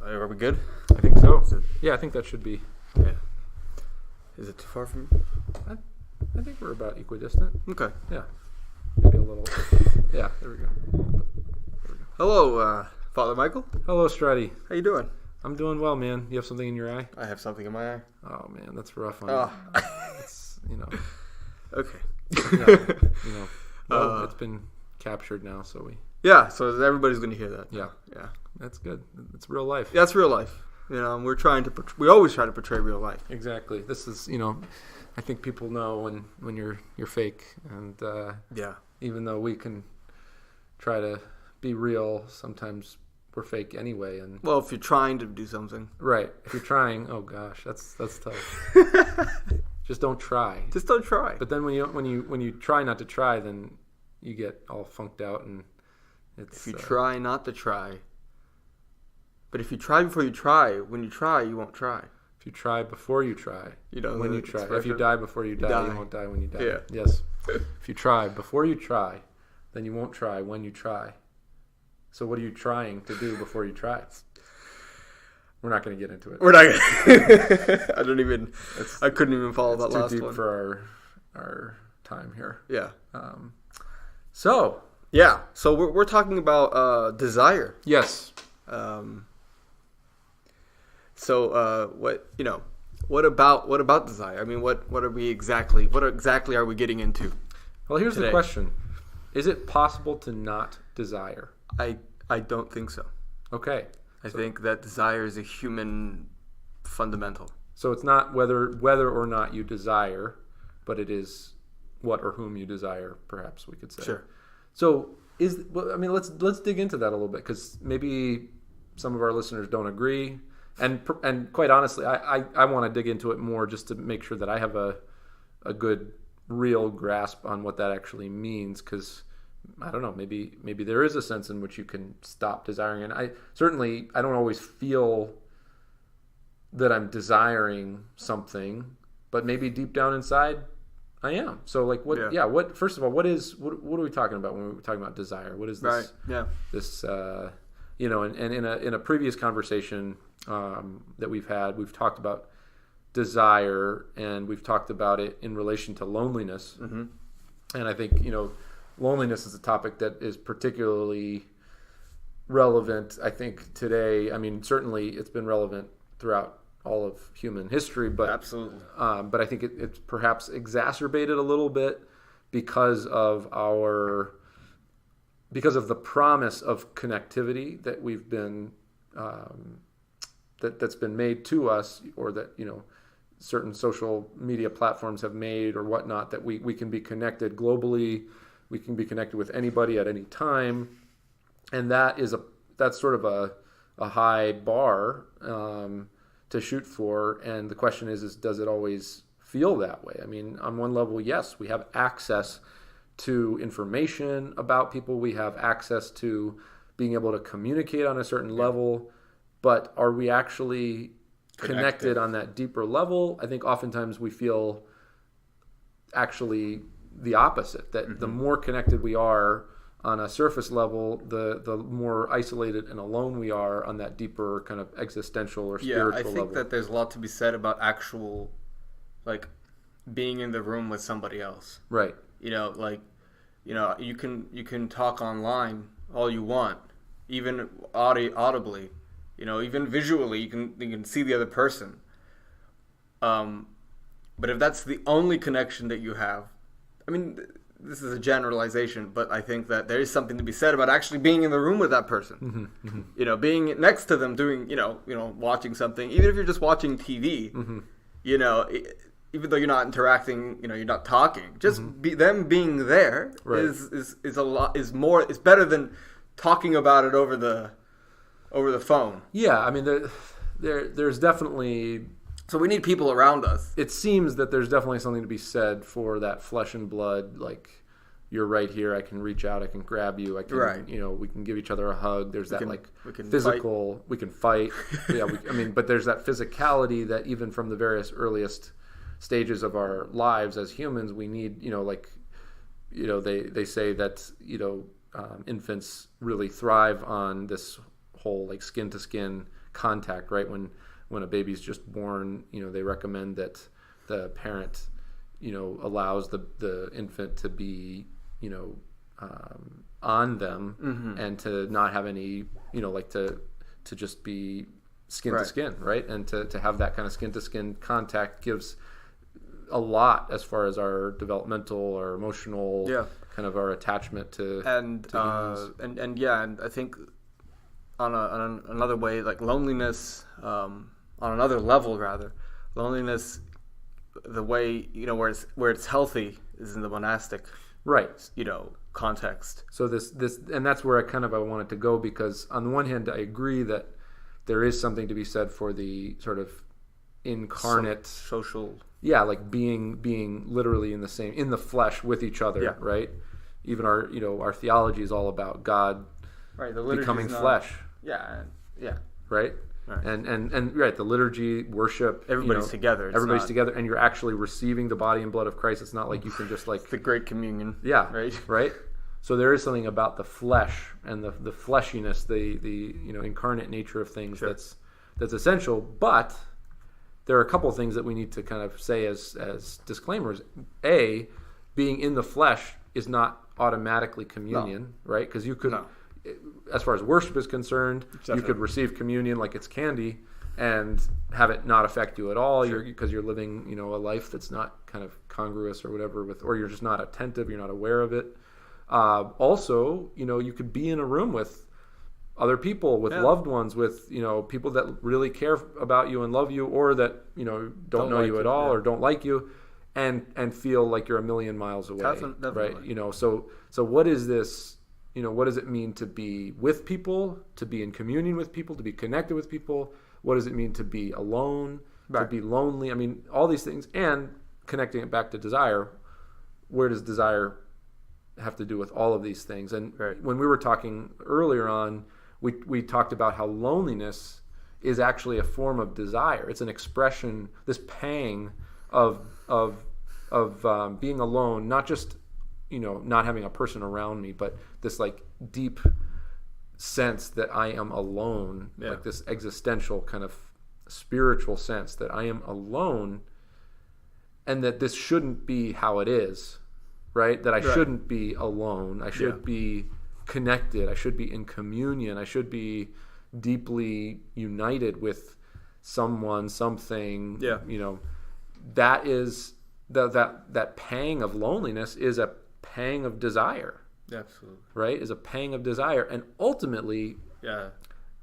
Are we good? I think so. Yeah, I think that should be. Yeah. Is it too far from you? I think we're about equidistant. Okay. Yeah. Maybe a little. Yeah, there we go. Hello, Father Michael. Hello, Strati. How you doing? I'm doing well, man. You have something in your eye? I have something in my eye. Oh, man, that's rough on Oh. It's, you know. Okay. Yeah, well, it's been captured now, so we... Yeah, so everybody's going to hear that. Yeah. Yeah. That's good. It's real life. Yeah, that's real life. You know, and we always try to portray real life. Exactly. This is, I think people know when you're fake, and Yeah. even though we can try to be real, sometimes we're fake anyway. And Well, if you're trying to do something. right, if you're trying, oh gosh, that's tough. Just don't try. Just don't try. But then when you try not to try, then you get all funked out, and it's. If you try not to try. But if you try before you try, when you try, you won't try. If you try before you try, You know when the you try. If expression? you die before you die, die. you won't die when you die. Yeah. Yes. If you try before you try, then you won't try when you try. So what are you trying to do before you try? We're not going to get into it. We're not gonna... I couldn't even follow that It's too last deep one. for our time here. Yeah. So Yeah. So we're talking about desire. yes, What about desire? I mean, what exactly are we getting into? well, here's today. the question: is it possible to not desire? I don't think so. Okay, I think that desire is a human fundamental. so it's not whether or not you desire, but it is what or whom you desire. Perhaps we could say. Sure. So let's dig into that a little bit, because maybe some of our listeners don't agree, and quite honestly, I want to dig into it more just to make sure that I have a good real grasp on what that actually means, because I don't know, maybe there is a sense in which you can stop desiring, and I don't always feel that I'm desiring something, but maybe deep down inside I am. So like what? Yeah. Yeah. What? First of all, what are we talking about when we're talking about desire? What is this? Right. Yeah. This and in a previous conversation that we've had, we've talked about desire, and we've talked about it in relation to loneliness. Mm-hmm. And I think loneliness is a topic that is particularly relevant, I think, today. I mean, certainly it's been relevant throughout all of human history, but Absolutely. But I think it's perhaps exacerbated a little bit because of the promise of connectivity that we've been that's been made to us, or that certain social media platforms have made or whatnot, that we can be connected globally, we can be connected with anybody at any time, and that's sort of a high bar to shoot for. And the question is does it always feel that way? I mean, on one level, yes, we have access to information about people, we have access to being able to communicate on a certain level, but are we actually connected on that deeper level? I think oftentimes we feel actually the opposite, that the more connected we are on a surface level, the more isolated and alone we are on that deeper kind of existential or spiritual level. Yeah, I think that there's a lot to be said about actual, like, being in the room with somebody else. Right. You can talk online all you want, even audibly, even visually, you can see the other person. But if that's the only connection that you have, I mean, this is a generalization, but I think that there is something to be said about actually being in the room with that person. Mm-hmm. Being next to them, doing, watching something, even if you're just watching TV, even though you're not interacting, you're not talking, just them being there is a lot, is more, it's better than talking about it over the phone. Yeah, I mean, there's definitely... So we need people around us. It seems that there's definitely something to be said for that flesh and blood, like, you're right here, I can reach out, I can grab you, I can, we can give each other a hug. There's that we can physical, fight. We can fight. Yeah, but there's that physicality that even from the various earliest stages of our lives as humans, we need, they say that, infants really thrive on this whole like skin to skin contact, right? When a baby's just born, they recommend that the parent, allows the infant to be, on them and to not have any, like to just be skin to skin, right? And to have that kind of skin to skin contact gives a lot as far as our developmental or emotional kind of our attachment to humans. And I think on another way, like loneliness, on another level rather, loneliness, the way where it's healthy is in the monastic context. So this and that's where I wanted to go, because on the one hand I agree that there is something to be said for the sort of incarnate social, like being literally in the flesh with each other, right? Even our theology is all about God becoming flesh, right? And the liturgy, worship, everybody's together. Everybody's together, and you're actually receiving the body and blood of Christ. It's not like you can just like the Great Communion. Right. So there is something about the flesh and the fleshiness, the incarnate nature of things that's essential. But there are a couple of things that we need to kind of say as disclaimers. A, being in the flesh is not automatically communion, right? Because you could. No. As far as worship is concerned, you could receive communion like it's candy and have it not affect you at all, because you're living, a life that's not kind of congruous or whatever or you're just not attentive, you're not aware of it. Also, you could be in a room with other people, with loved ones, with people that really care about you and love you, or that don't know you at all or don't like you, and feel like you're a million miles away, Definitely. right? So what is this? What does it mean to be with people, to be in communion with people, to be connected with people? What does it mean to be alone, to be lonely? I mean, all these things, and connecting it back to desire. Where does desire have to do with all of these things? And when we were talking earlier on, we talked about how loneliness is actually a form of desire. It's an expression, this pang of being alone, not just not having a person around me, but this like deep sense that I am alone, like this existential kind of spiritual sense that I am alone, and that this shouldn't be how it is, right? That I shouldn't be alone. I should be connected. I should be in communion. I should be deeply united with someone, something. That is that pang of loneliness is a pang of desire. Absolutely. Right? Is a pang of desire. And ultimately,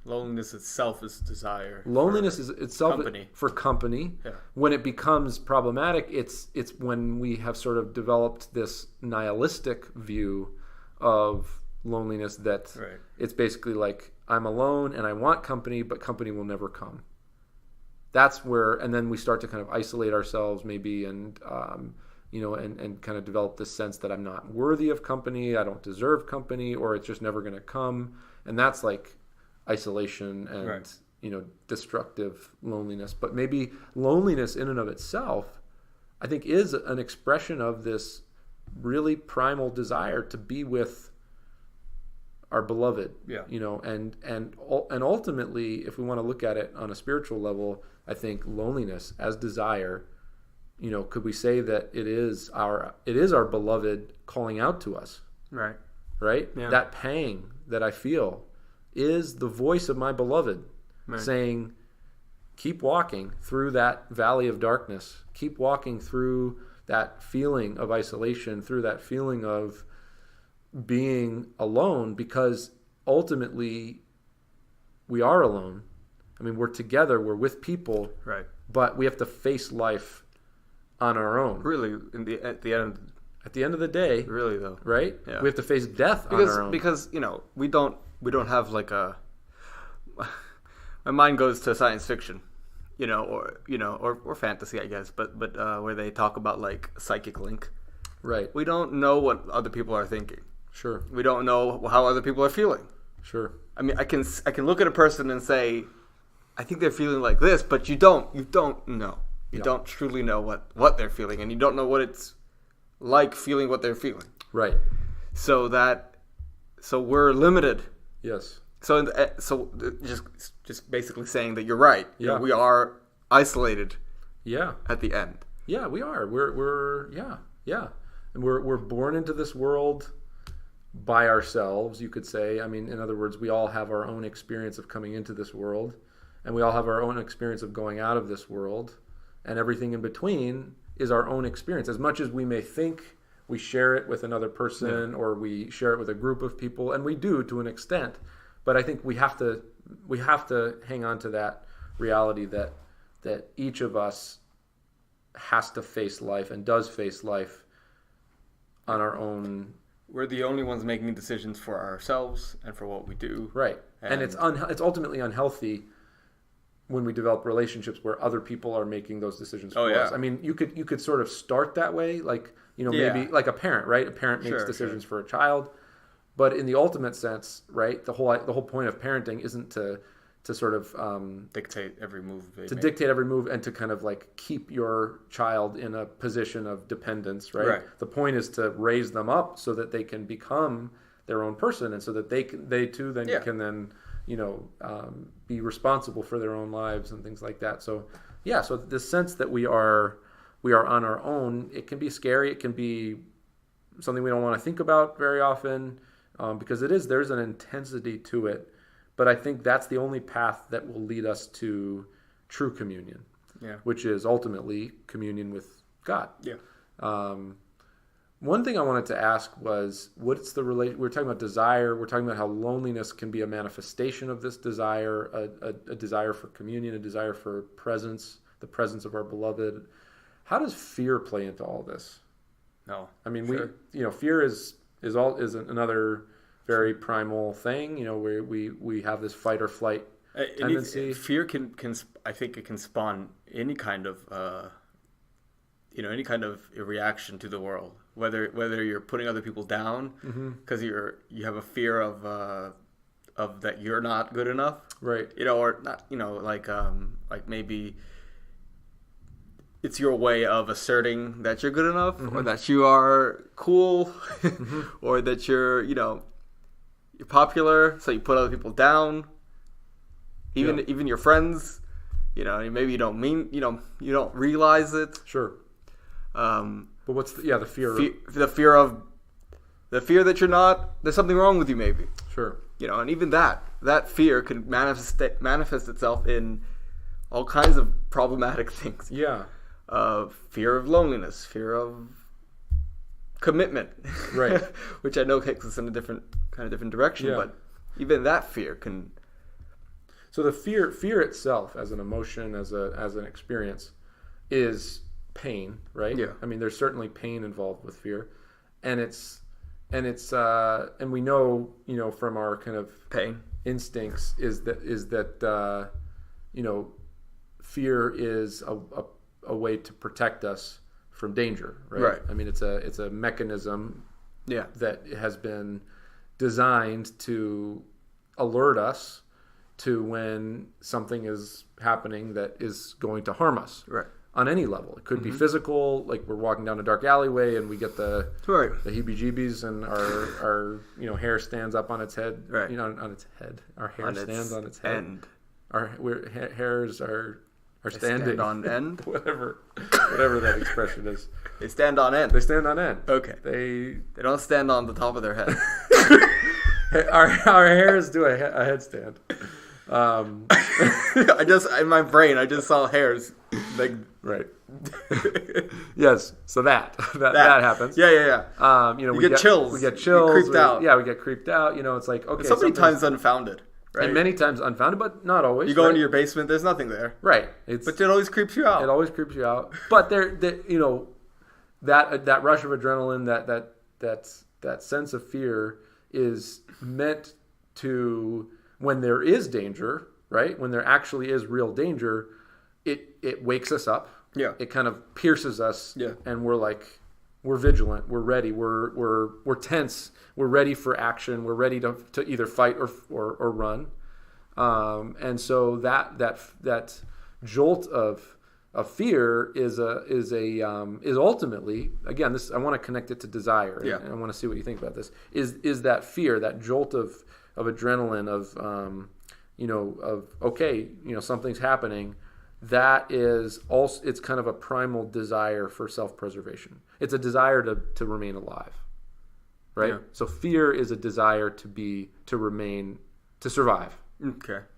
loneliness itself is desire. Loneliness is itself company. For company. Yeah. When it becomes problematic, it's when we have sort of developed this nihilistic view of loneliness that it's basically like I'm alone and I want company, but company will never come. That's where, and then we start to kind of isolate ourselves maybe, and and kind of develop this sense that I'm not worthy of company, I don't deserve company, or it's just never going to come. And that's like isolation and, destructive loneliness. But maybe loneliness in and of itself, I think, is an expression of this really primal desire to be with our beloved, and ultimately, if we want to look at it on a spiritual level, I think loneliness as desire, could we say that it is our beloved calling out to us, right? Yeah. That pang that I feel is the voice of my beloved saying, keep walking through that valley of darkness, keep walking through that feeling of isolation, through that feeling of being alone, because ultimately we are alone. I mean, we're together, we're with people, but we have to face life on our own. Really, at the end of the day, really though, right? Yeah. We have to face death on our own because we don't have like a. My mind goes to science fiction, or fantasy, I guess, but where they talk about like psychic link. Right. We don't know what other people are thinking. Sure. We don't know how other people are feeling. Sure. I mean, I can look at a person and say, I think they're feeling like this, but you don't know. You don't truly know what they're feeling, and you don't know what it's like feeling what they're feeling. Right. So we're limited. Yes. Just basically saying that you're right. You know, we are isolated. Yeah. At the end. Yeah, we are. We're and we're born into this world by ourselves, you could say. I mean, in other words, we all have our own experience of coming into this world, and we all have our own experience of going out of this world, and everything in between is our own experience. As much as we may think we share it with another person or we share it with a group of people, and we do to an extent, but I think we have to hang on to that reality that each of us has to face life and does face life on our own. We're the only ones making decisions for ourselves and for what we do. Right. And it's ultimately unhealthy when we develop relationships where other people are making those decisions for us. I mean, you could sort of start that way, like, you know, maybe like a parent, right? A parent makes decisions for a child, but in the ultimate sense, right, the whole point of parenting isn't to sort of dictate every move dictate every move and to kind of like keep your child in a position of dependence, right? The point is to raise them up so that they can become their own person, and so that they too then can then, you know, be responsible for their own lives and things like that. So so the sense that we are on our own, it can be scary. It can be something we don't want to think about very often, because there's an intensity to it. But I think that's the only path that will lead us to true communion, which is ultimately communion with God. One thing I wanted to ask was, what's the relation? We're talking about desire. We're talking about how loneliness can be a manifestation of this desire, a desire for communion, a desire for presence, the presence of our beloved. How does fear play into all this? No, I mean, fear is another very primal thing, you know, where we have this fight or flight tendency. Fear can I think it can spawn any kind of reaction to the world, whether you're putting other people down because you have a fear of that you're not good enough, right? You know, or not, you know, like maybe it's your way of asserting that you're good enough, or that you are cool, or that you're popular, so you put other people down, even your friends, you know. Maybe you don't you don't realize it. Sure. But what's the fear? The fear that you're not. There's something wrong with you, maybe. Sure. You know, and even that fear can manifest itself in all kinds of problematic things. Yeah. Fear of loneliness, fear of commitment, right? Which I know takes us in a different direction, but even that fear can. So the fear itself, as an emotion, as an experience, is pain, right? Yeah. I mean, there's certainly pain involved with fear, and we know, you know, from our kind of pain instincts is that you know, fear is a way to protect us from danger, right? I mean, it's a mechanism that has been designed to alert us to when something is happening that is going to harm us, right? On any level. It could be physical, like we're walking down a dark alleyway and we get the heebie-jeebles and our you know, hair stands up on its head, right? You know, on its head. Our hair stands on its head. End. Our hairs are standing stand on end. whatever that expression is. They stand on end. They stand on end. Okay. They don't stand on the top of their head. Our hairs do a headstand. I just, in my brain, I just saw hairs. Like, right. Yes. So that happens. Yeah. You know, we get chills. We get chills. We creeped out. Yeah, we get creeped out. You know, it's like, okay. And so many times unfounded. Right? And many times unfounded, but not always. You go into your basement, there's nothing there. Right. But it always creeps you out. It always creeps you out. But you know, that rush of adrenaline, that sense of fear is meant to, when there is danger, right? When there actually is real danger, it wakes us up. Yeah. It kind of pierces us. Yeah. And we're vigilant. We're ready. We're tense. We're ready for action. We're ready to either fight or run. And so that jolt of fear is ultimately, again, this, I want to connect it to desire. Yeah. And I want to see what you think about this. Is that fear, that jolt of adrenaline, of okay, something's happening. That is also, it's kind of a primal desire for self-preservation. It's a desire to remain alive, right? Yeah. So fear is a desire to survive.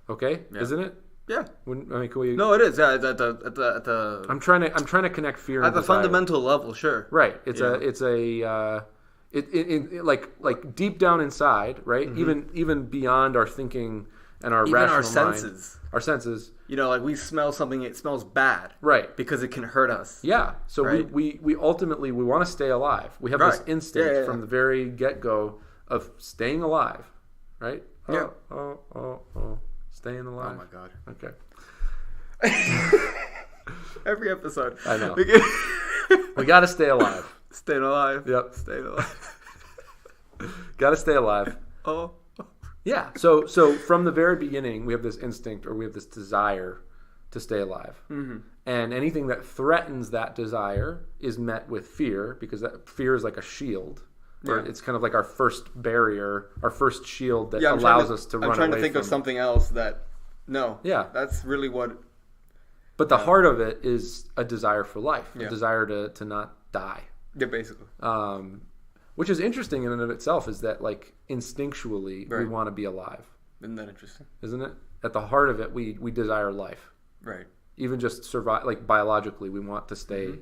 Okay, yeah. Isn't it? Yeah. Can we... No, it is. Yeah, at the. I'm trying to connect fear at the desire. Fundamental level. Sure. Right. It's like deep down inside, right? Mm-hmm. Even beyond our thinking and our rational senses. Our senses. Like we smell something, it smells bad. Right. Because it can hurt us. Yeah. So right? we ultimately want to stay alive. We have this instinct from the very get-go of staying alive, right? Yeah. Oh. Staying alive. Oh my God. Okay. Every episode. I know. We got to stay alive. Staying alive. Yep. Staying alive. Got to stay alive. Oh. Yeah. So from the very beginning, we have this instinct, or we have this desire to stay alive. Mm-hmm. And anything that threatens that desire is met with fear, because that fear is like a shield. Or it's kind of like our first barrier, our first shield that allows us to run away. I'm trying to think of something else that... No. Yeah. That's really what... But the heart of it is a desire for life, a desire to not die. Yeah, basically. Which is interesting in and of itself, is that like instinctually we want to be alive. Isn't that interesting? Isn't it? At the heart of it, we desire life. Right. Even just survive, like biologically, we want to stay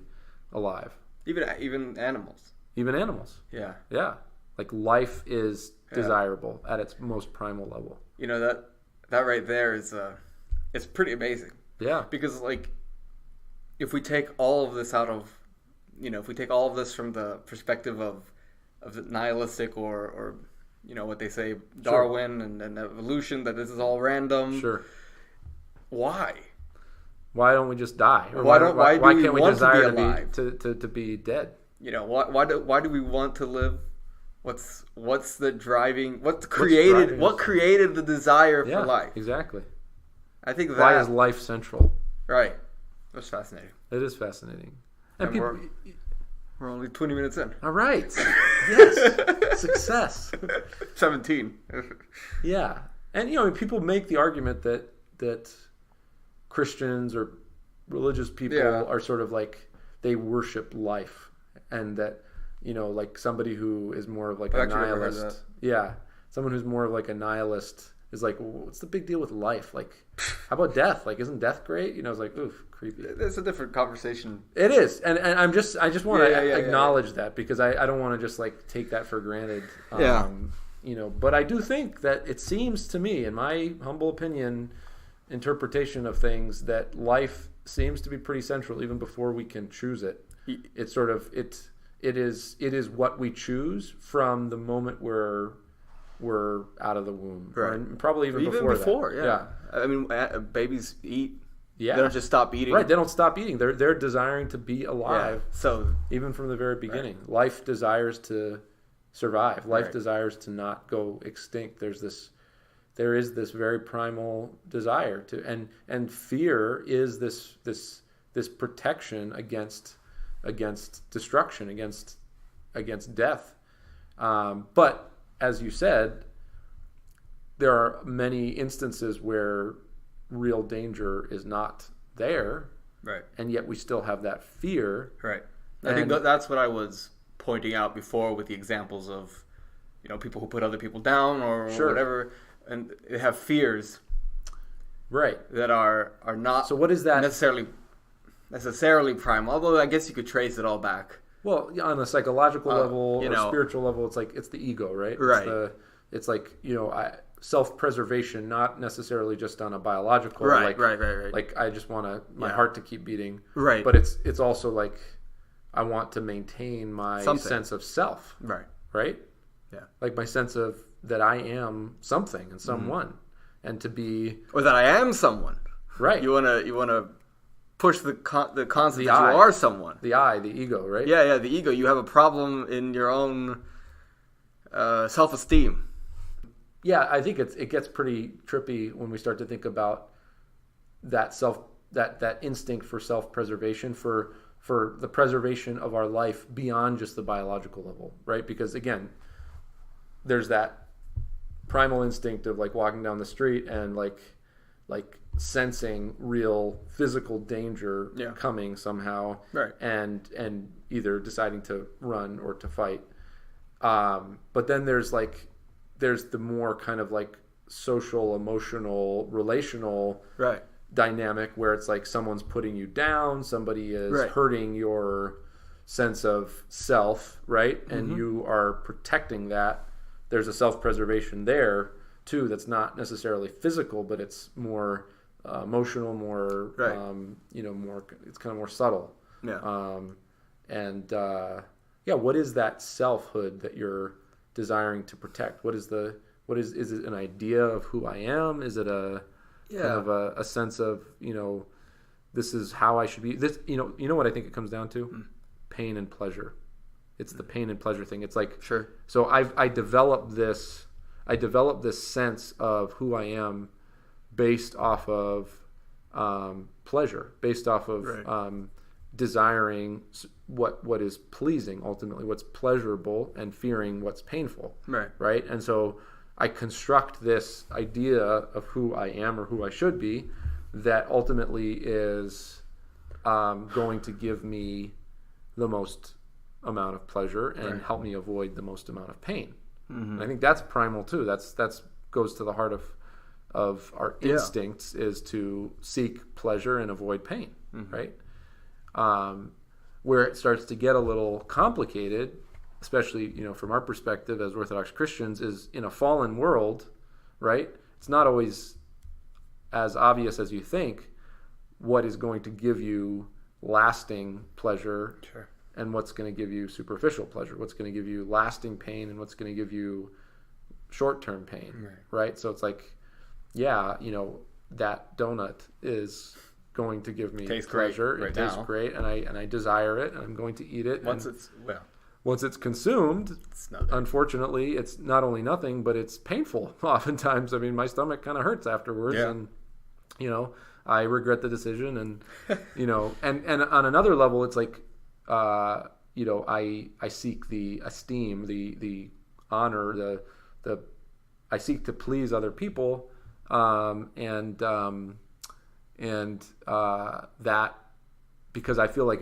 alive. Even animals. Even animals. Yeah. Yeah. Like life is desirable at its most primal level. That right there is it's pretty amazing. Yeah. Because like if we take all of this out of if we take all of this from the perspective of the nihilistic or what they say, Darwin and evolution, that this is all random. Sure. Why? Why don't we just die? Or why can't we want desire to be alive? To be dead? Why do we want to live? What's the driving? What created the desire for life? Exactly. I think that. Why is life central? Right. That's fascinating. It is fascinating. And we're only 20 minutes in. All right. Yes. Success. 17. Yeah. And people make the argument that Christians or religious people are sort of like, they worship life, and that like somebody who is more of like a nihilist, someone who's more of like a nihilist is like, well, what's the big deal with life? Like, how about death? Like, isn't death great? It's like, oof, creepy. It's a different conversation. It is, and I just want to acknowledge that, because I don't want to just like take that for granted. But I do think that it seems to me, in my humble opinion, interpretation of things, that life seems to be pretty central even before we can choose it. It's sort of it is what we choose from the moment we're out of the womb, right? And probably even before that. Yeah. I mean, babies eat. Yeah. They don't just stop eating. Right. They don't stop eating. They're desiring to be alive. Yeah. So even from the very beginning, life desires to survive. Life desires to not go extinct. There is this very primal desire to, and fear is this protection against destruction, against death. But as you said, there are many instances where real danger is not there, right? And yet we still have that fear, right? I think that's what I was pointing out before with the examples of people who put other people down or whatever, and they have fears, right? That are not. So what is that necessarily primal? Although I guess you could trace it all back. Well, on a psychological level or spiritual level, it's the ego, right? Right. It's like self-preservation, not necessarily just on a biological. Right. Like I just want my heart to keep beating. Right. But it's also like I want to maintain my sense of self. Right. Right. Yeah. Like my sense of that I am something and someone, and to be, or that I am someone. Right. You wanna push the concept that you are someone. The ego, right? Yeah, the ego. You have a problem in your own self-esteem. Yeah, I think it gets pretty trippy when we start to think about that that instinct for self-preservation, for the preservation of our life beyond just the biological level, right? Because again, there's that primal instinct of like walking down the street and like sensing real physical danger coming somehow, right, and either deciding to run or to fight. But then there's the more kind of like social, emotional, relational right. dynamic where it's like someone's putting you down, somebody is right. hurting your sense of self, right? And you are protecting that. There's a self-preservation there too that's not necessarily physical, but it's more emotional, more right. More, it's kind of more subtle. Yeah. What is that selfhood that you're desiring to protect? Is it an idea of who I am? Is it kind of a sense of, this is how I should be? This, what I think it comes down to? Pain and pleasure. It's the pain and pleasure thing. It's like, sure. So I developed this sense of who I am based off of pleasure, based off of right. Desiring what is pleasing, ultimately what's pleasurable, and fearing what's painful, right? And so I construct this idea of who I am or who I should be that ultimately is going to give me the most amount of pleasure and help me avoid the most amount of pain. And I think that's primal too. That's goes to the heart of our instincts, is to seek pleasure and avoid pain, right? Where it starts to get a little complicated, especially from our perspective as Orthodox Christians, is in a fallen world, right? It's not always as obvious as you think what is going to give you lasting pleasure, sure. and what's going to give you superficial pleasure, what's going to give you lasting pain, and what's going to give you short-term pain, right? So it's like, that donut is going to give me pleasure. It tastes great, and I desire it, and I'm going to eat it. Once it's consumed, unfortunately, it's not only nothing, but it's painful. Oftentimes, I mean, my stomach kind of hurts afterwards, and I regret the decision, and and on another level, it's like, I seek the esteem, the honor, I seek to please other people, and that, because I feel like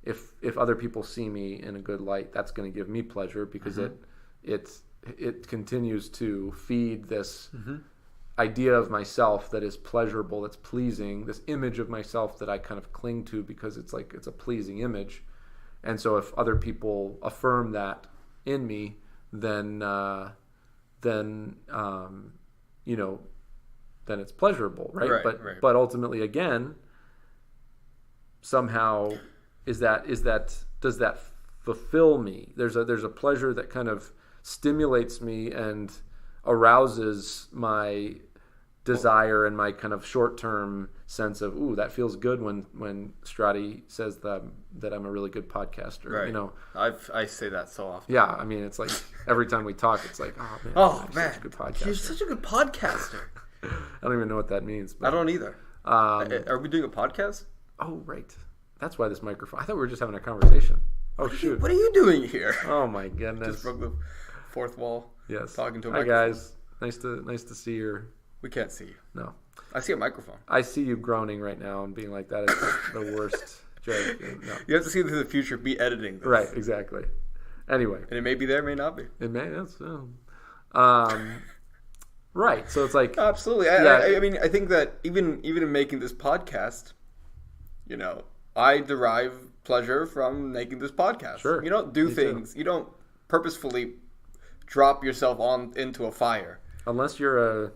if other people see me in a good light, that's going to give me pleasure, because it continues to feed this idea of myself that is pleasurable, that's pleasing, this image of myself that I kind of cling to because it's like it's a pleasing image. And so if other people affirm that in me, then it's pleasurable, right? But ultimately, again, somehow does that fulfill me? There's a pleasure that kind of stimulates me and arouses my desire and my kind of short-term sense of, ooh, that feels good when Strati says that I'm a really good podcaster. Right. I say that so often. Yeah, I mean, it's like every time we talk, it's like, oh man, such a good podcaster. You're such a good podcaster. I don't even know what that means. But, I don't either. Are we doing a podcast? Oh, right. That's why this microphone. I thought we were just having a conversation. Oh, shoot. What are you doing here? Oh, my goodness. Just broke the fourth wall. Yes. Talking to a microphone. Hi, guys. Nice to see your... We can't see you. No. I see a microphone. I see you groaning right now and being like, that is the worst joke. No. You have to see into the future, be editing this. Right, exactly. Anyway. And it may be there, may not be. It may, that's... right, so it's like... Absolutely. I mean, I think that even in making this podcast, I derive pleasure from making this podcast. Sure. You don't do things. You don't purposefully drop yourself into a fire. Unless you're a...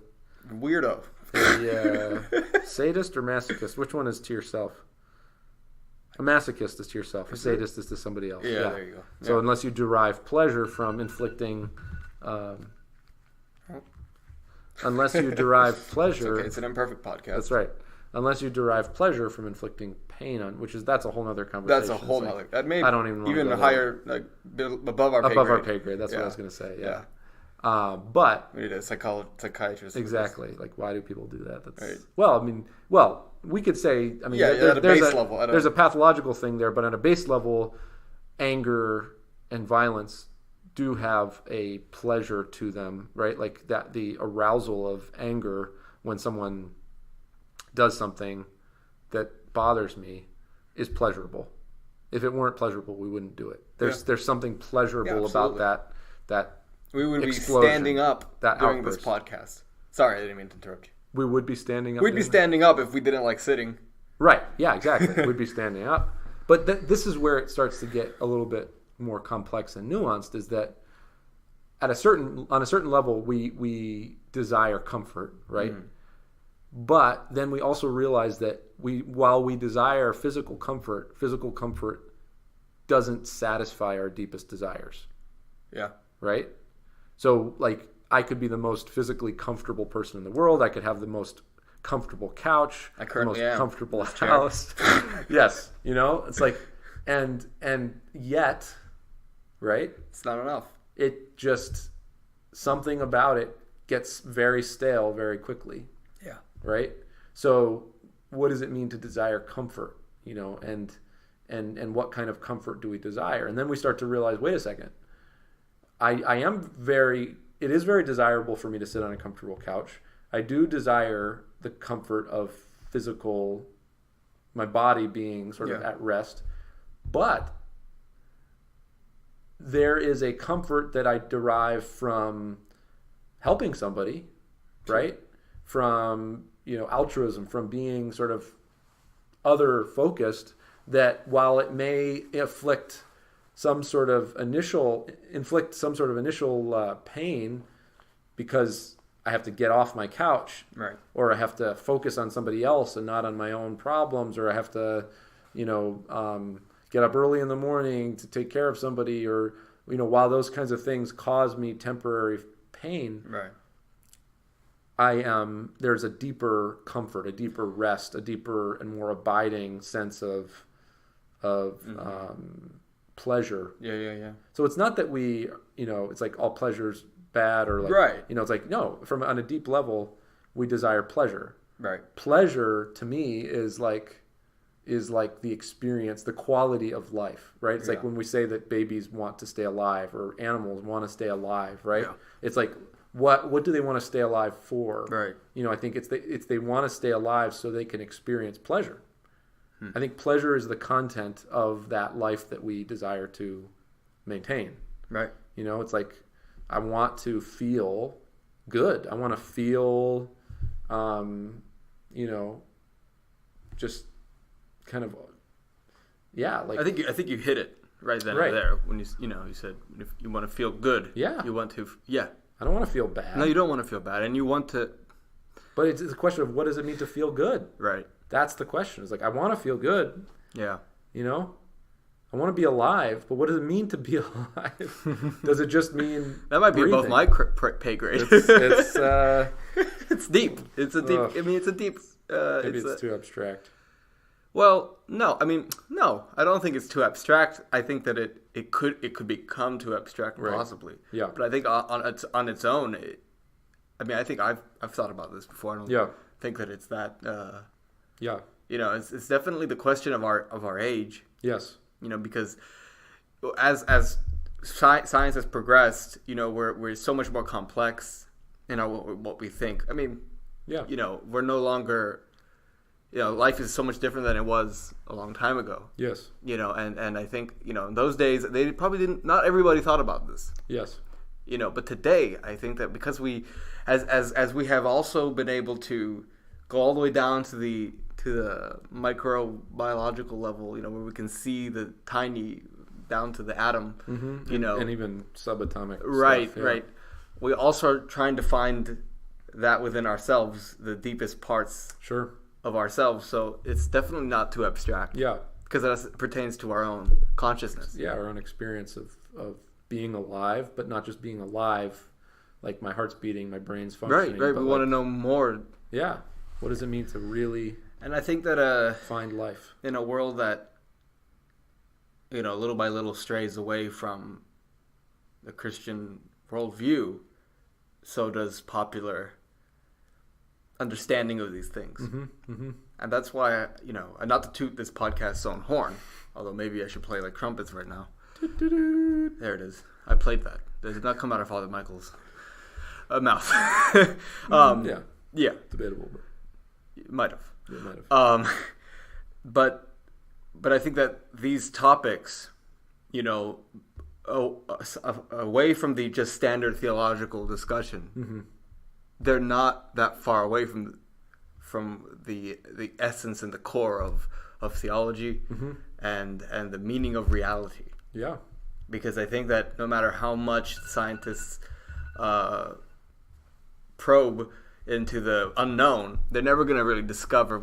weirdo. A sadist or masochist? Which one is to yourself? A masochist is to yourself. A sadist is to somebody else. Yeah, there you go. So unless you derive pleasure from inflicting... unless you derive pleasure... It's okay. It's an imperfect podcast. That's right. Unless you derive pleasure from inflicting pain on... That's a whole other conversation. That's a whole other... That may I don't even higher, like, above our pay grade. Above our pay grade. That's what I was going to say. Yeah. But we need a psychiatrist. Exactly. Like, why do people do that? That's right. Well, I mean, we could say, I mean, at a base level, there's a pathological thing there, but on a base level, anger and violence do have a pleasure to them, right? Like that, the arousal of anger when someone does something that bothers me is pleasurable. If it weren't pleasurable, we wouldn't do it. There's something pleasurable about that we would explosion, be standing up during outburst. this podcast. Sorry, I didn't mean to interrupt you. We would be standing up. We'd be standing up if we didn't like sitting. Right. Yeah, exactly. We'd be standing up. But this is where it starts to get a little bit more complex and nuanced, is that on a certain level, we desire comfort, right? Mm. But then we also realize that while we desire physical comfort doesn't satisfy our deepest desires. Yeah. Right? So, like, I could be the most physically comfortable person in the world. I could have the most comfortable couch, the most comfortable house. Yes, it's like, and yet, right? It's not enough. It just, something about it gets very stale very quickly. Yeah. Right? So what does it mean to desire comfort, and what kind of comfort do we desire? And then we start to realize, wait a second, it is very desirable for me to sit on a comfortable couch. I do desire the comfort of my body being sort of at rest, but there is a comfort that I derive from helping somebody, right? From, altruism, from being sort of other focused, that while it may inflict some sort of initial pain because I have to get off my couch, right? Or I have to focus on somebody else and not on my own problems, or I have to, get up early in the morning to take care of somebody, or, while those kinds of things cause me temporary pain, right? There's a deeper comfort, a deeper rest, a deeper and more abiding sense of pleasure. Yeah. So it's not that it's like all pleasure's bad, or like, right. It's like, no, on a deep level, we desire pleasure. Right. Pleasure to me is like the experience, the quality of life, right? It's like when we say that babies want to stay alive, or animals want to stay alive, right? Yeah. It's like, what do they want to stay alive for? Right. I think it's they want to stay alive so they can experience pleasure. I think pleasure is the content of that life that we desire to maintain. Right. It's like, I want to feel good. I want to feel, just kind of, like. I think you hit it right then and there when you said if you want to feel good. Yeah. You want to. Yeah. I don't want to feel bad. No, you don't want to feel bad, and you want to. But it's a question of, what does it mean to feel good? Right. That's the question. It's like, I want to feel good. Yeah. I want to be alive, but what does it mean to be alive? Does it just mean that might breathing? Be above my pay grade. It's deep. It's a deep. I mean, it's a deep. Maybe it's too abstract. Well, no. I mean, no. I don't think it's too abstract. I think that it could become too abstract, possibly. Yeah. But I think on its own. I think I've thought about this before. I don't think that it's that. Yeah. It's definitely the question of our age. Yes. Because as science has progressed, we're so much more complex in what we think. I mean, we're no longer, life is so much different than it was a long time ago. Yes. And I think, in those days, they probably not everybody thought about this. Yes. But today, I think that because we, as we have also been able to go all the way down to the microbiological level, where we can see the tiny down to the atom, and even subatomic stuff, yeah. Right. We also are trying to find that within ourselves, the deepest parts of ourselves. So it's definitely not too abstract. Yeah. Because that pertains to our own consciousness. Yeah, our own experience of being alive, but not just being alive, like my heart's beating, my brain's functioning. Right. We want to know more. Yeah. What does it mean to really... And I think that find life in a world that little by little strays away from the Christian worldview, so does popular understanding of these things. And that's why and not to toot this podcast's own horn, although maybe I should play like trumpets right now. There it is. I played that. That did not come out of Father Michael's mouth. Yeah. Debatable. But It might have. it might have. But I think that these topics, away from the just standard theological discussion, they're not that far away from the essence and the core of theology and the meaning of reality. Yeah. Because I think that no matter how much scientists probe into the unknown, they're never going to really discover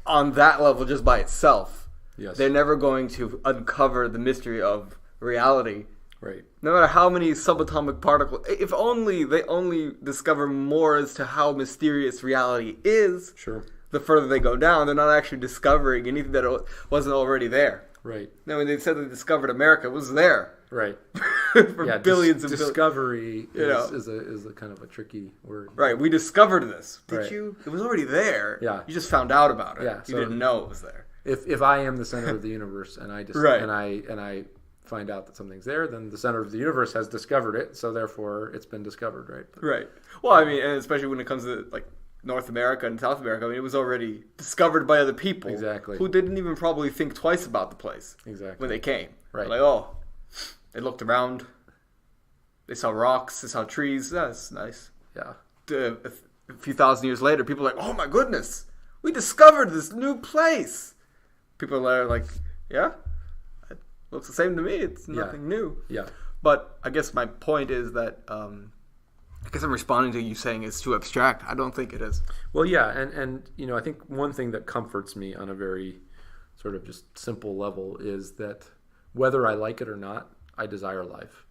on that level just by itself. Yes. They're never going to uncover the mystery of reality. Right. No matter how many subatomic particles, if they only discover more as to how mysterious reality is, Sure. the further they go down, they're not actually discovering anything that wasn't already there. Right. Now, when they said they discovered America, it was there. Right. For billions and discovery is a kind of a tricky word. Right. We discovered this. Did Right. you? It was already there. Yeah. You just found out about it. Yeah, You so- didn't know it was there. If I am the center of the universe and I Right. and I find out that something's there, then the center of the universe has discovered it, so therefore it's been discovered, right? Right. Well, I mean, and especially when it comes to like North America and South America, I mean, it was already discovered by other people. Exactly. Who didn't even probably think twice about the place. Exactly. When they came. Right. Like, oh, they looked around. They saw rocks. They saw trees. That's nice. Yeah. A few thousand years later, people are like, oh my goodness, we discovered this new place. People are like, yeah, it looks the same to me. It's nothing new. Yeah. But I guess my point is that I guess I'm responding to you saying it's too abstract. I don't think it is. Well, yeah, and I think one thing that comforts me on a very sort of just simple level is that whether I like it or not, I desire life.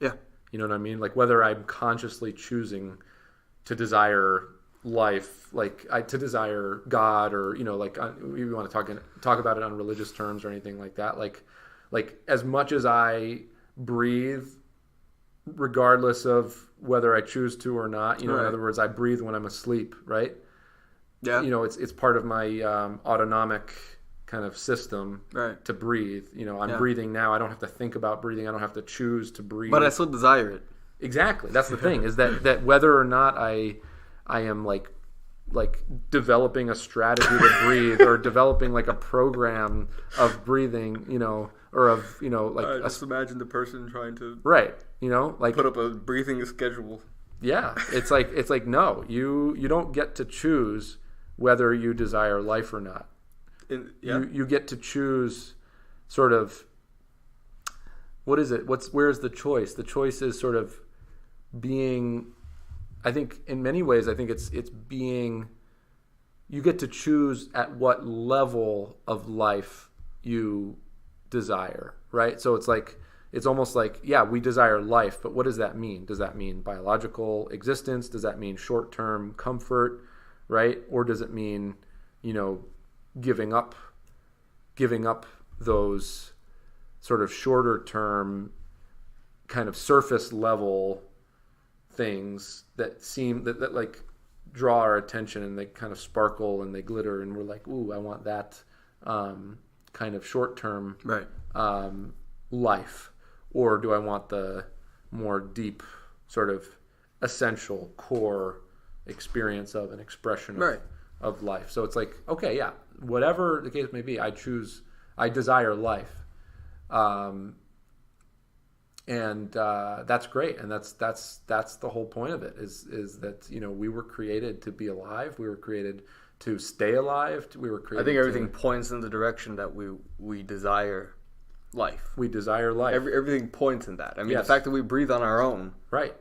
Yeah. You know what I mean? Like whether I'm consciously choosing to desire life, to desire God, or like we want to talk about it on religious terms or anything like that. Like as much as I breathe, regardless of whether I choose to or not. Right. In other words, I breathe when I'm asleep, right? Yeah. It's part of my autonomic kind of system to breathe. I'm breathing now. I don't have to think about breathing. I don't have to choose to breathe. But I still desire it. Exactly. That's the thing, is that whether or not I am like developing a strategy to breathe or developing like a program of breathing, or of, like just imagine the person trying to put up a breathing schedule. Yeah. It's like no, you don't get to choose whether you desire life or not. You get to choose sort of, what is it? Where's the choice? The choice is sort of being, I think in many ways, I think it's being, you get to choose at what level of life you desire, right? So it's almost like, yeah, we desire life, but what does that mean? Does that mean biological existence? Does that mean short-term comfort, right? Or does it mean, giving up those sort of shorter term kind of surface level things that seem that like draw our attention, and they kind of sparkle and they glitter, and we're like, ooh, I want that kind of short term life, or do I want the more deep sort of essential core experience of an expression of life? So it's like, okay, yeah, whatever the case may be, I desire life. And that's great, and that's the whole point of it is that we were created to be alive, we were created to stay alive, we were created. I think everything points in the direction that we desire life. We desire life. Everything points in that. I mean, the fact that we breathe on our own, right?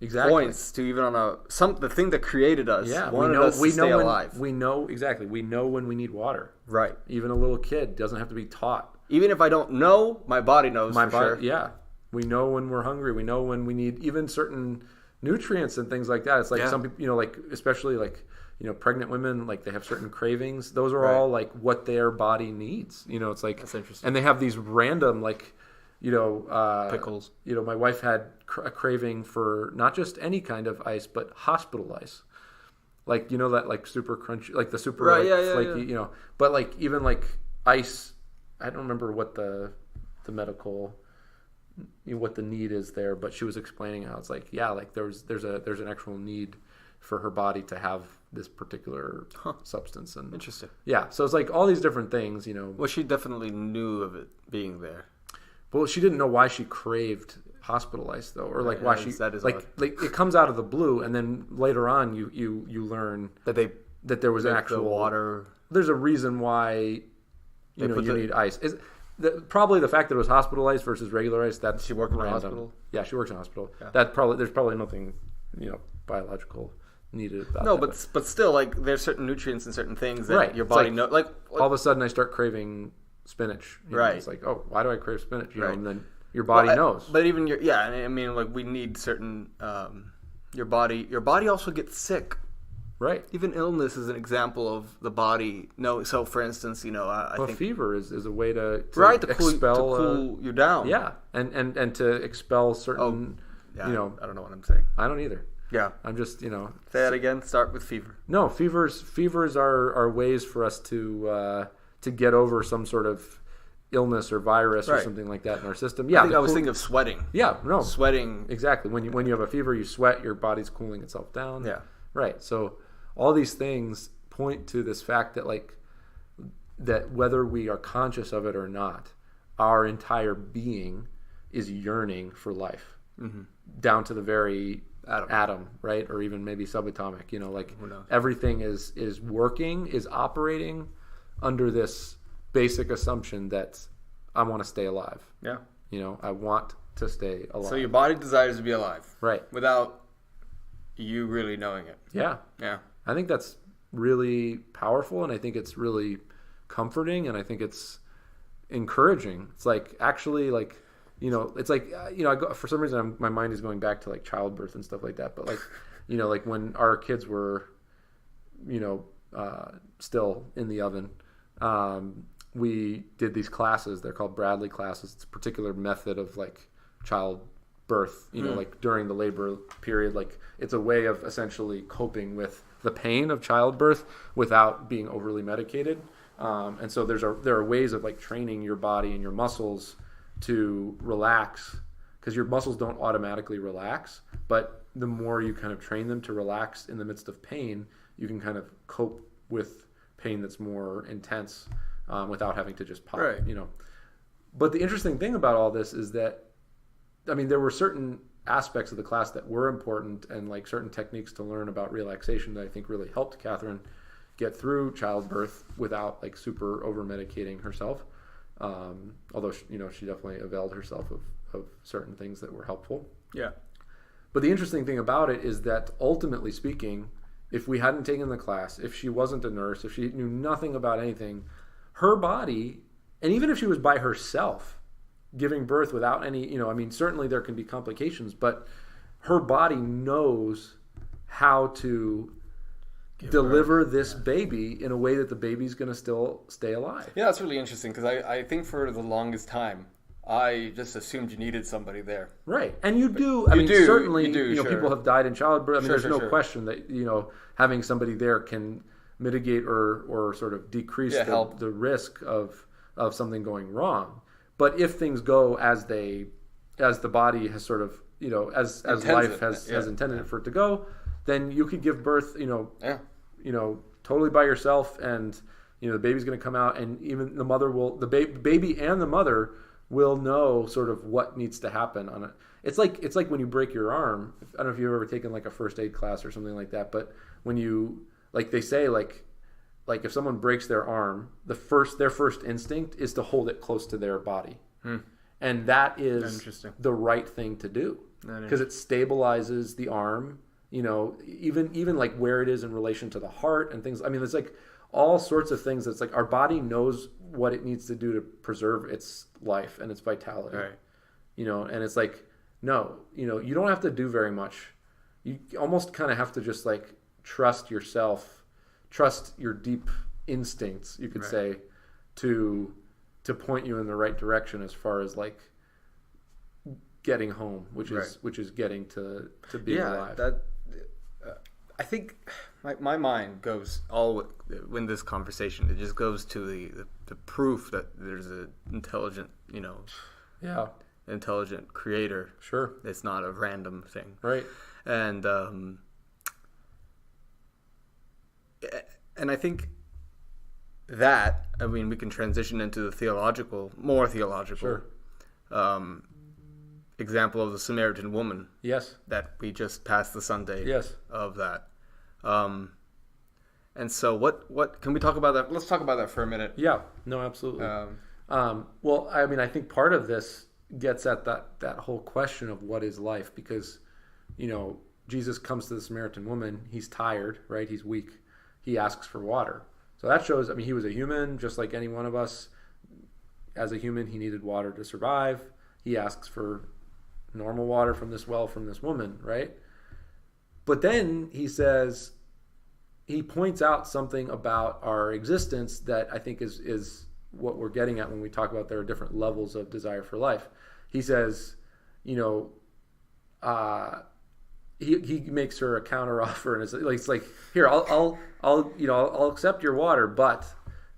Exactly. Points to even on the thing that created us. Yeah, wanted us to stay alive. We know exactly. We know when we need water. Right. Even a little kid doesn't have to be taught. Even if I don't know, my body knows. Sure. Yeah. We know when we're hungry. We know when we need even certain nutrients and things like that. It's like some people, especially pregnant women, they have certain cravings. Those are all what their body needs. It's like, that's interesting. And they have these random pickles. My wife had a craving for not just any kind of ice, but hospital ice. That super crunchy, the super flaky, but even ice. I don't remember what the the medical, what the need is there, but she was explaining how it's like, yeah, like there's an actual need for her body to have this particular substance. And interesting. Yeah, so it's like all these different things, Well, she definitely knew of it being there. Well, she didn't know why she craved hospitalized though, or like why she like it comes out of the blue, and then later on you learn that there was an actual water. There's a reason why you need ice. Probably the fact that it was hospitalized versus regular ice. That she worked in a hospital. Yeah, she works in a hospital. Yeah. There's probably nothing biological needed about no, that. but still, like there's certain nutrients and certain things that your body knows. Like all of a sudden, I start craving spinach. Right. It's like, oh, why do I crave spinach? And then your body knows. But even I mean, like we need certain. Your body also gets sick. Right. Even illness is an example of the body. No, so for instance, I think fever is a way to expel to cool you down. Yeah, and to expel certain. I don't know what I'm saying. I don't either. Yeah, I'm just say that again. Start with fever. No, fevers are ways for us to get over some sort of illness or virus or something like that in our system. Yeah, I was thinking of sweating. Yeah, no, sweating. Exactly. When you have a fever, you sweat. Your body's cooling itself down. Yeah. Right. So all these things point to this fact that whether we are conscious of it or not, our entire being is yearning for life, down to the very atom, right? Or even maybe subatomic. Everything is working, is operating under this basic assumption that I want to stay alive. Yeah. I want to stay alive. So your body desires to be alive. Right. Without you really knowing it. Yeah. Yeah. I think that's really powerful, and I think it's really comforting, and I think it's encouraging. It's like actually like, it's like, for some reason my mind is going back to like childbirth and stuff like that. But like, like when our kids were, still in the oven, we did these classes. They're called Bradley classes. It's a particular method of like childbirth, like during the labor period. Like it's a way of essentially coping with the pain of childbirth without being overly medicated. And so there are ways of like training your body and your muscles to relax, because your muscles don't automatically relax, but the more you kind of train them to relax in the midst of pain, you can kind of cope with pain that's more intense without having to just pop. Right. But the interesting thing about all this is that, I mean, there were certain aspects of the class that were important, and like certain techniques to learn about relaxation that I think really helped Catherine get through childbirth without like super over medicating herself. Although she definitely availed herself of certain things that were helpful. Yeah. But the interesting thing about it is that ultimately speaking, if we hadn't taken the class, if she wasn't a nurse, if she knew nothing about anything, her body, and even if she was by herself giving birth without any, certainly there can be complications, but her body knows how to deliver this baby in a way that the baby's going to still stay alive. Yeah, that's really interesting, because I think for the longest time, I just assumed you needed somebody there. Right. And you do. Certainly, sure. People have died in childbirth. I mean, there's no sure. question that, having somebody there can mitigate or sort of decrease the risk of something going wrong. But if things go as the body has sort of, as life has intended it for it to go, then you could give birth, totally by yourself, and, the baby's going to come out, and even the mother the baby and the mother will know sort of what needs to happen on it. It's like when you break your arm. I don't know if you've ever taken like a first aid class or something like that, but when you, like they say, like if someone breaks their arm, their first instinct is to hold it close to their body. And that is the right thing to do, because it stabilizes the arm, even like where it is in relation to the heart and things. I mean, it's like all sorts of things. That's like our body knows what it needs to do to preserve its life and its vitality. Right. And it's like, no, you don't have to do very much. You almost kind of have to just like trust yourself, trust your deep instincts, you could say, to point you in the right direction as far as like getting home, which is getting to be alive. I think my mind goes all in this conversation. It just goes to the proof that there's an intelligent, Yeah. intelligent creator. Sure. It's not a random thing. Right. And I think that, I mean, we can transition into the more theological example of the Samaritan woman. Yes. That we just passed the Sunday. Yes. Of that. And so what can we talk about that? Let's talk about that for a minute. Yeah. No, absolutely. Well, I mean, I think part of this gets at that whole question of what is life, because, Jesus comes to the Samaritan woman. He's tired, right? He's weak. He asks for water. So that shows, I mean, he was a human just like any one of us. As a human, he needed water to survive. He asks for normal water from this well from this woman, right? But then he points out something about our existence that I think is what we're getting at when we talk about there are different levels of desire for life. He says, he makes her a counter offer, and it's like here, I'll accept your water, but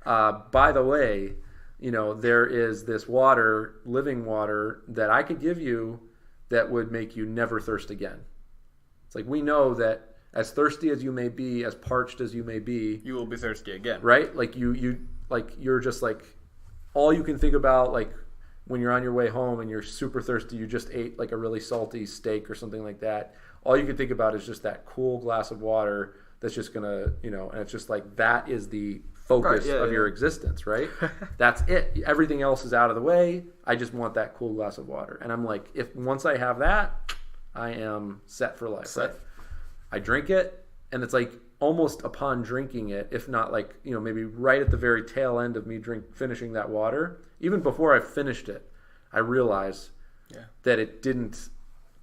by the way, there is this water, living water, that I could give you that would make you never thirst again. It's like, we know that as thirsty as you may be, as parched as you may be, you will be thirsty again, right? Like you're just like, all you can think about, like when you're on your way home and you're super thirsty, you just ate like a really salty steak or something like that. All you can think about is just that cool glass of water that's just gonna, and it's just like, that is the focus of your existence, right? That's it. Everything else is out of the way. I just want that cool glass of water. And I'm like, if once I have that, I am set for life, right? I drink it, and it's like almost upon drinking it, if not like, maybe right at the very tail end of me finishing that water, even before I finished it, I realized that it didn't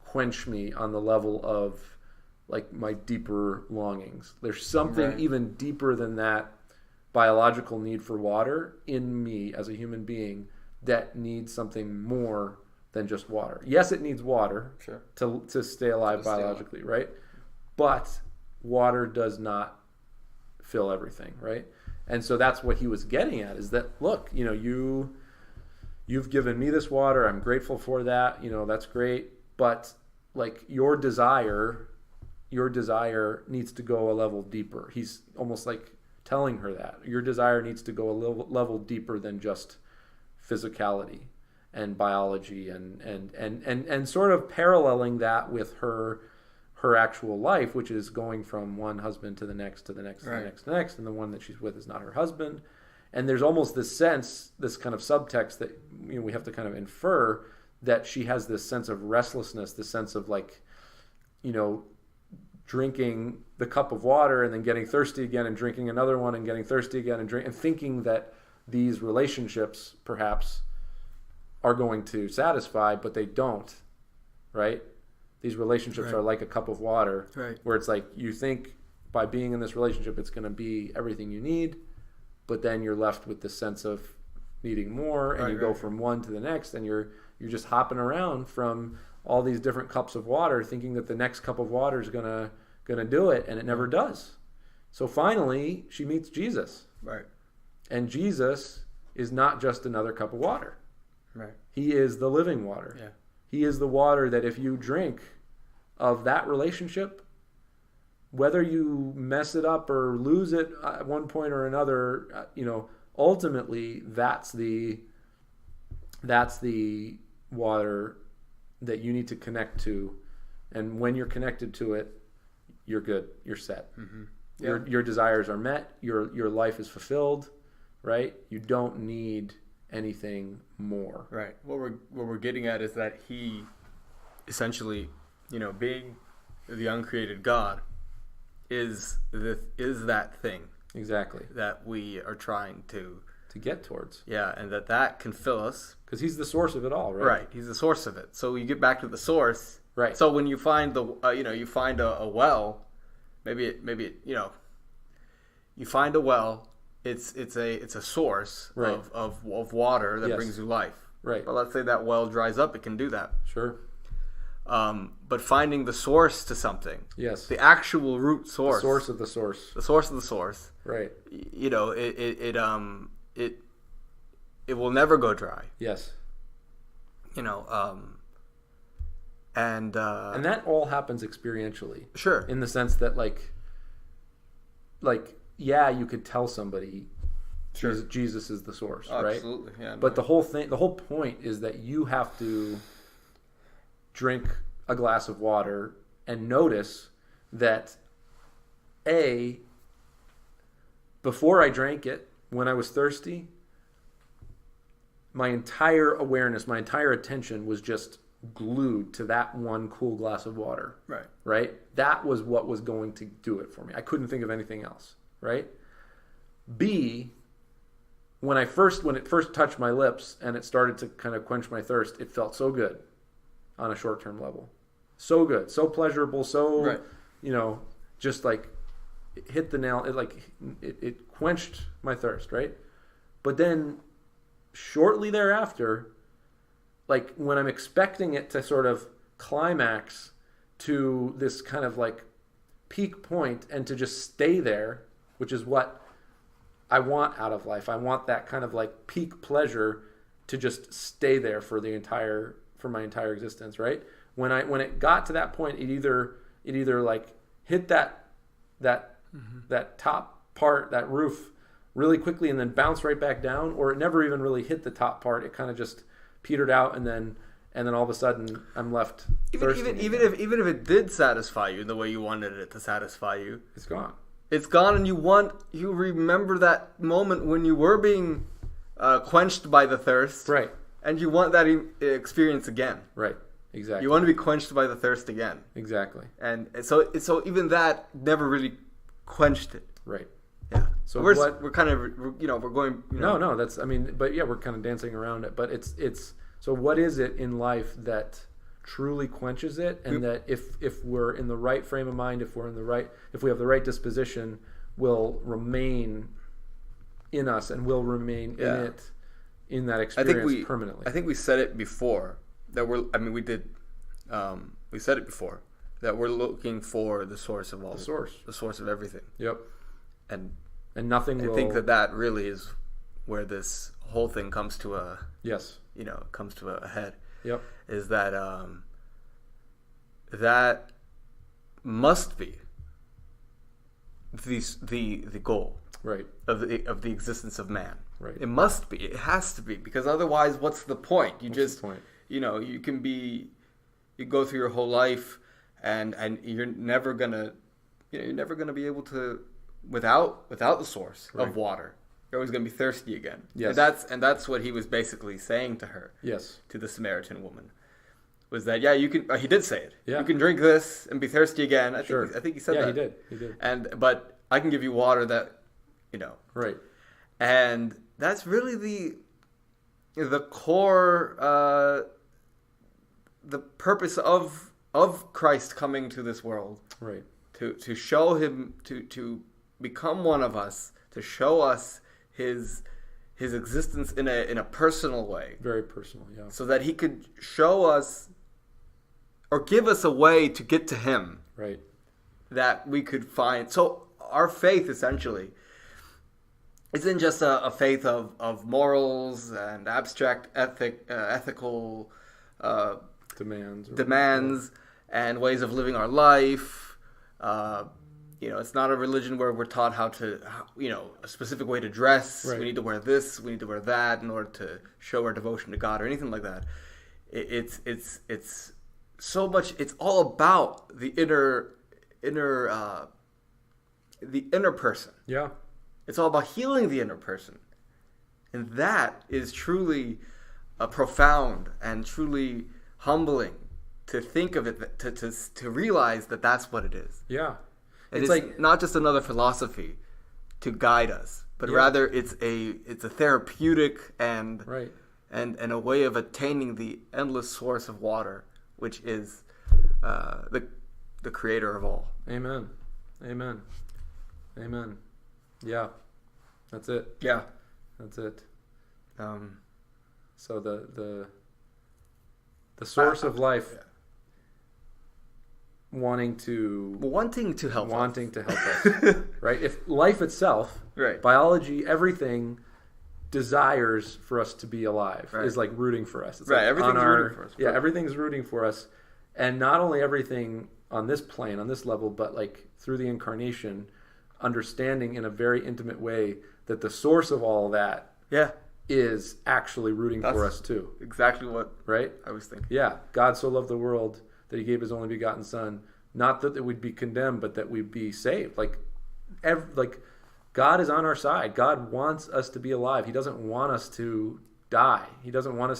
quench me on the level of like my deeper longings. There's something even deeper than that biological need for water in me as a human being that needs something more than just water. Yes, it needs water to stay alive biologically, right? But water does not fill everything, right? And so that's what he was getting at, is that, look, you've given me this water. I'm grateful for that. That's great. But like your desire needs to go a level deeper. He's almost like telling her that your desire needs to go a level deeper than just physicality and biology and sort of paralleling that with her actual life, which is going from one husband to the next, to the next, to the next, to the next, and the one that she's with is not her husband. And there's almost this sense, this kind of subtext that we have to kind of infer that she has this sense of restlessness, this sense of like, drinking the cup of water and then getting thirsty again and drinking another one and getting thirsty again and thinking that these relationships perhaps are going to satisfy, but they don't, right? These relationships are like a cup of water, where it's like you think by being in this relationship it's going to be everything you need, but then you're left with the sense of needing more, and you go from one to the next, and you're just hopping around from all these different cups of water, thinking that the next cup of water is gonna do it, and it never does. So finally, she meets Jesus, and Jesus is not just another cup of water. He is the living water. He is the water that if you drink of that relationship, whether you mess it up or lose it at one point or another, ultimately that's the water that you need to connect to. And when you're connected to it, you're good. You're set. Your desires are met. Your life is fulfilled, right? You don't need anything more. Right. What we're getting at is that he essentially, being the uncreated God, is that thing exactly that we are trying to get towards. Yeah, and that can fill us because he's the source of it all, right? Right. He's the source of it. So you get back to the source. Right. So when you find you find a well, maybe you find a well. It's a source of water that brings you life. Right. But let's say that well dries up, it can do that. Sure. But finding the source to something. Yes. The actual root source. The source of the source. The source of the source. Right. It will never go dry. Yes. you know, and that all happens experientially. Sure. In the sense that like yeah, you could tell somebody sure. Jesus is the source, right? Absolutely. Yeah. But the whole point is that you have to drink a glass of water and notice that before I drank it, when I was thirsty, my entire awareness, my entire attention was just glued to that one cool glass of water. Right. Right? That was what was going to do it for me. I couldn't think of anything else. Right? B, when it first touched my lips and it started to kind of quench my thirst, it felt so good on a short-term level. So good. So pleasurable. So, right. You know, just like it hit the nail. It quenched my thirst. Right? But then shortly thereafter, like when I'm expecting it to sort of climax to this kind of like peak point and to just stay there, which is what I want out of life. I want that kind of like peak pleasure to just stay there for my entire existence, right? When it got to that point, it either like hit that top part, that roof really quickly and then bounced right back down, or it never even really hit the top part. It kind of just petered out, and then all of a sudden I'm left thirsty. Even if it did satisfy you in the way you wanted it to satisfy you, it's gone. It's gone, and you remember that moment when you were being quenched by the thirst, right? And you want that experience again, right? Exactly. You want to be quenched by the thirst again, exactly. And so even that never really quenched it, right? Yeah. So we're kind of we're going. No, that's but yeah, we're kind of dancing around it. But it's so what is it in life that truly quenches it, and that if we're in the right frame of mind, if we have the right disposition, will remain in us and will remain in that experience permanently. I think we said it before that we said it before that we're looking for the source of all the source of everything. Yep. And nothing. I think that really is where this whole thing comes to a comes to a head. Yep. Is that that must be the goal, right, of the existence of man. Right. It must be. It has to be, because otherwise, what's the point? You go through your whole life, and you're never gonna be able to without the source of water. You're always gonna be thirsty again. Yes. And that's what he was basically saying to her. Yes. To the Samaritan woman, was that you can? He did say it. Yeah. You can drink this and be thirsty again. I think he said that. Yeah, he did. But I can give you water that, Right. And that's really the core, the purpose of Christ coming to this world. Right. To show him, to become one of us, to show us his existence in a personal way. Very personal, yeah. So that he could show us or give us a way to get to him. Right. That we could find. So our faith essentially isn't just a faith of morals and abstract ethical demands and ways of living our life. It's not a religion where we're taught a specific way to dress. Right. We need to wear this, we need to wear that in order to show our devotion to God or anything like that. It's so much. It's all about the inner person. Yeah. It's all about healing the inner person. And that is truly profound and truly humbling to think of it, to realize that that's what it is. Yeah. It's like not just another philosophy to guide us, but rather it's a therapeutic and a way of attaining the endless source of water, which is the creator of all. Amen. Amen. Amen. Yeah. That's it. Yeah. That's it. So the source of life wanting to help us. Right? If life itself, biology, everything desires for us to be alive. Right. Is like rooting for us. It's Right, like everything's rooting for us. Yeah, Right. everything's rooting for us, and not only everything on this plane, on this level, but like through the incarnation, understanding in a very intimate way that the source of all that Yeah. is actually rooting for us too. Exactly what Right? I was thinking. Yeah. God so loved the world that he gave his only begotten son, not that we'd be condemned, but that we'd be saved. Like God is on our side. God wants us to be alive. He doesn't want us to die. He doesn't want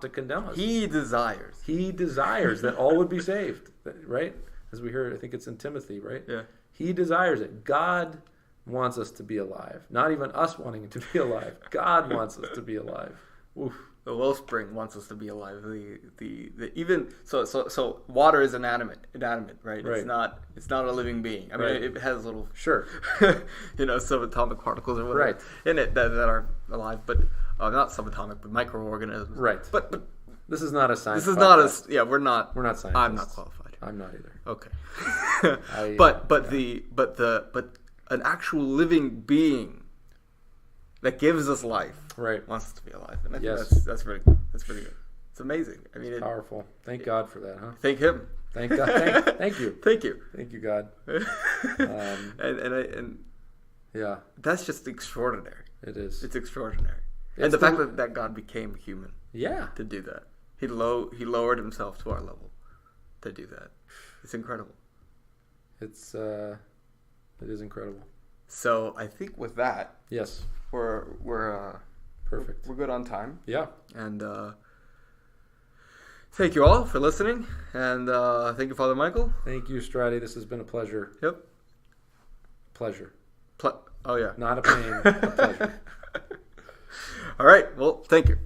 to condemn us. He desires. He desires that all would be saved, right? As we heard, I think it's in Timothy, right? Yeah. He desires it. God wants us to be alive. Not even us wanting to be alive. God wants us to be alive. Oof. The wellspring wants us to be alive. The even so water is inanimate, right? Right. It's not a living being. I mean, Right. it has little Sure. subatomic particles or whatever Right. in it that are alive, but not subatomic, but microorganisms. Right. But This is not a science. this is not podcast. we're not scientists. I'm not qualified. I'm not either. Okay. But an actual living being that gives us life Right. wants us to be alive, and I think Yes. that's very good. That's pretty good. It's amazing. I mean, Powerful. Thank God for that, huh? thank him. Thank God. Thank you. Thank you. Thank you, God. And Yeah, that's just extraordinary. it is. It's extraordinary. It's And the the- fact that God became human Yeah. to do that. He lowered himself to our level to do that. It's incredible. It is incredible. So I think with that, Yes. we're Perfect. we're good on time. Yeah. And thank you all for listening. And thank you, Father Michael. Thank you, Strati. This has been a pleasure. Yep. Pleasure. Oh yeah. Not a pain. A pleasure. All right. Well, thank you.